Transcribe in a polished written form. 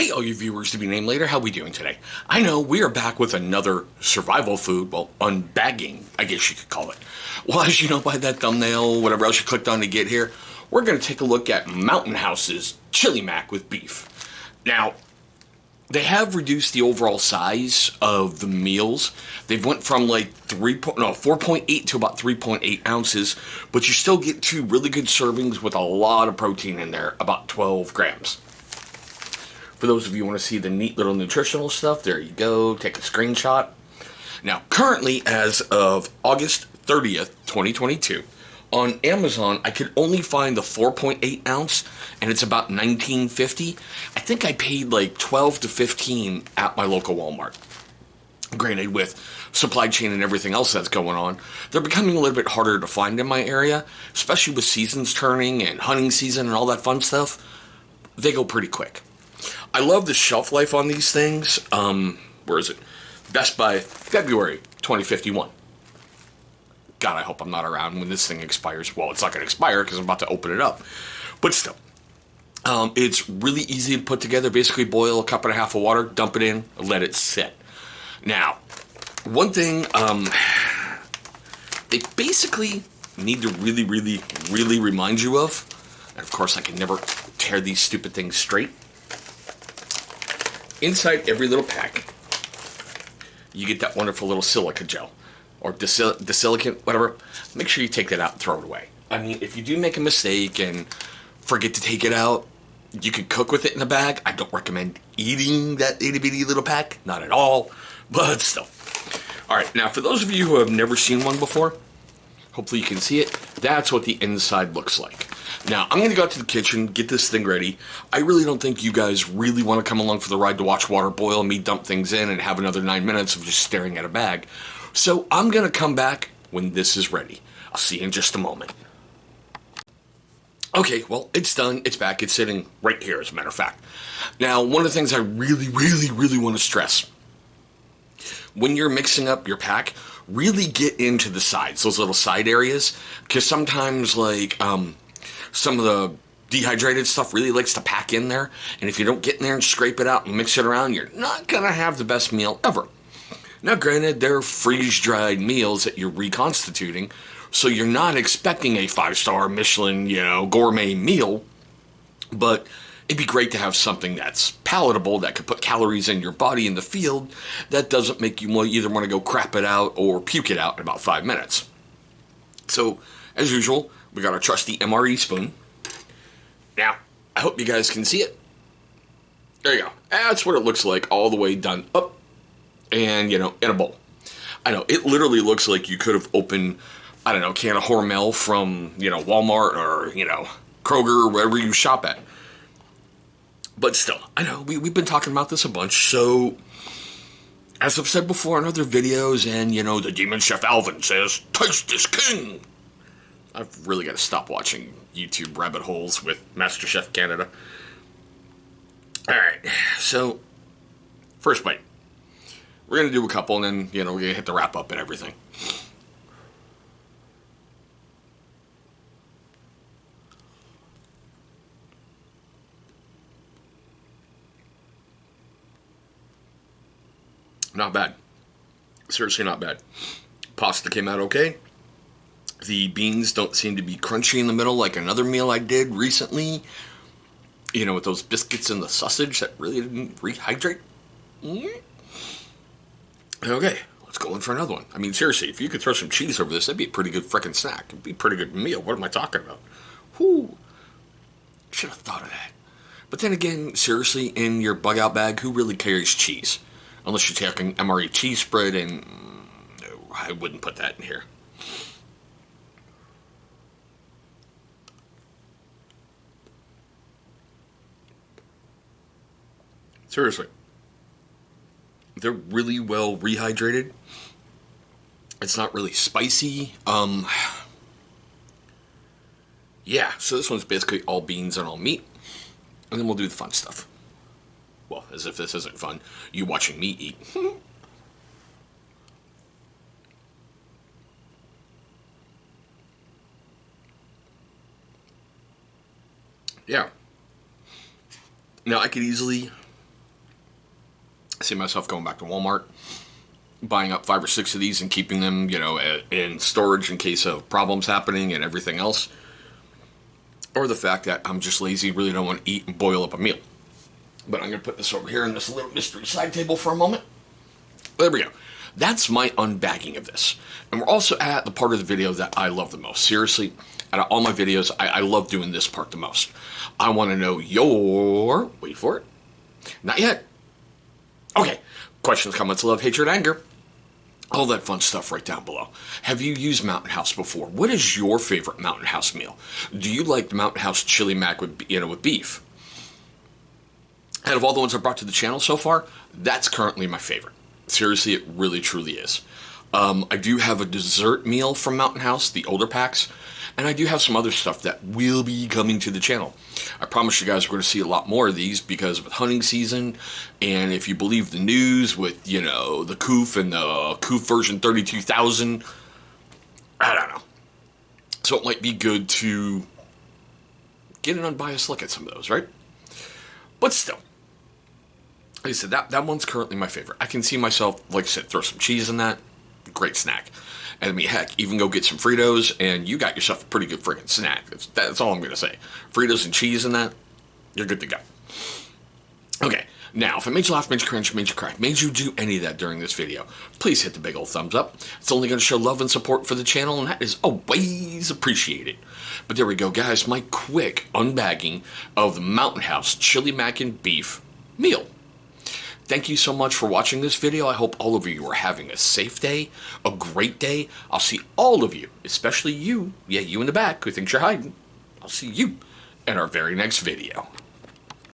Hey, all you viewers to be named later, how we doing today? I know we are back with another survival food, well, unbagging, I guess you could call it. Well, as you know by that thumbnail, whatever else you clicked on to get here, we're going to take a look at Mountain House's Chili Mac with beef. Now, they have reduced the overall size of the meals. They've went from like 4.8 to about 3.8 ounces, but you still get two really good servings with a lot of protein in there, about 12 grams. For those of you who want to see the neat little nutritional stuff, there you go. Take a screenshot. Now, currently, as of August 30th, 2022, on Amazon, I could only find the 4.8 ounce, and it's about $19.50. I think I paid like $12 to $15 at my local Walmart. Granted, with supply chain and everything else that's going on, they're becoming a little bit harder to find in my area, especially with seasons turning and hunting season and all that fun stuff. They go pretty quick. I love the shelf life on these things. Where is it? Best by February 2051. God, I hope I'm not around when this thing expires. Well, it's not going to expire because I'm about to open it up. But still, it's really easy to put together. Basically, boil a cup and a half of water, dump it in, let it sit. Now, one thing they basically need to really remind you of, and of course I can never tear these stupid things straight. Inside every little pack, you get that wonderful little silica gel, or disilicate, whatever. Make sure you take that out and throw it away. I mean, if you do make a mistake and forget to take it out, you can cook with it in a bag. I don't recommend eating that itty bitty little pack, not at all, but still. All right, now for those of you who have never seen one before, hopefully you can see it. That's what the inside looks like. Now, I'm going to go out to the kitchen, get this thing ready. I really don't think you guys really want to come along for the ride to watch water boil, me dump things in, and have another 9 minutes of just staring at a bag. So I'm going to come back when this is ready. I'll see you in just a moment. Okay, well, it's done. It's back. It's sitting right here, as a matter of fact. Now, one of the things I really want to stress, when you're mixing up your pack, really get into the sides, those little side areas, because sometimes, like, some of the dehydrated stuff really likes to pack in there, and if you don't get in there and scrape it out and mix it around, you're not going to have the best meal ever. Now, granted, they're freeze-dried meals that you're reconstituting, so you're not expecting a 5-star Michelin, gourmet meal, but it'd be great to have something that's palatable, that could put calories in your body in the field, that doesn't make you either want to go crap it out or puke it out in about 5 minutes. So, as usual, we got our trusty MRE spoon. Now, I hope you guys can see it. There you go. That's what it looks like all the way done up and, in a bowl. I know, it literally looks like you could have opened, I don't know, a can of Hormel from, Walmart or, Kroger or wherever you shop at. But still, I know, we've been talking about this a bunch, so as I've said before in other videos, and, the Demon Chef Alvin says, taste is king. I've really got to stop watching YouTube rabbit holes with MasterChef Canada. Alright, so, first bite. We're going to do a couple, and then, we're going to hit the wrap up and everything. Not bad. Seriously not bad. Pasta came out okay. The beans don't seem to be crunchy in the middle like another meal I did recently. With those biscuits and the sausage that really didn't rehydrate. Okay, let's go in for another one. I mean, seriously, if you could throw some cheese over this, that'd be a pretty good frickin' snack. It'd be a pretty good meal. What am I talking about? Whoo. Should have thought of that. But then again, seriously, in your bug out bag, who really carries cheese? Unless you're taking MRE cheese spread, and no, I wouldn't put that in here. Seriously. They're really well rehydrated. It's not really spicy. Yeah, so this one's basically all beans and all meat. And then we'll do the fun stuff. Well, as if this isn't fun. You watching me eat. Yeah. Now, I could easily see myself going back to Walmart, buying up 5 or 6 of these and keeping them, in storage in case of problems happening and everything else. Or the fact that I'm just lazy, really don't want to eat and boil up a meal. But I'm going to put this over here in this little mystery side table for a moment. There we go. That's my unbagging of this. And we're also at the part of the video that I love the most. Seriously, out of all my videos, I love doing this part the most. I want to know your... Wait for it. Not yet. Okay. Questions, comments, love, hatred, anger. All that fun stuff right down below. Have you used Mountain House before? What is your favorite Mountain House meal? Do you like the Mountain House chili mac with beef? Out of all the ones I brought to the channel so far, that's currently my favorite. Seriously, it really, truly is. I do have a dessert meal from Mountain House, the older packs, and I do have some other stuff that will be coming to the channel. I promise you guys we're going to see a lot more of these because with hunting season, and if you believe the news with, the Koof and the Koof version 32,000, I don't know. So it might be good to get an unbiased look at some of those, right? But still. Like I said, that one's currently my favorite. I can see myself, like I said, throw some cheese in that. Great snack. And I mean, heck, even go get some Fritos, and you got yourself a pretty good friggin' snack. That's all I'm going to say. Fritos and cheese in that, you're good to go. Okay, now, if it made you laugh, made you cringe, made you cry, made you do any of that during this video, please hit the big old thumbs up. It's only going to show love and support for the channel, and that is always appreciated. But there we go, guys. My quick unbagging of the Mountain House Chili Mac and Beef meal. Thank you so much for watching this video. I hope all of you are having a safe day, a great day. I'll see all of you, especially you, you in the back who thinks you're hiding. I'll see you in our very next video.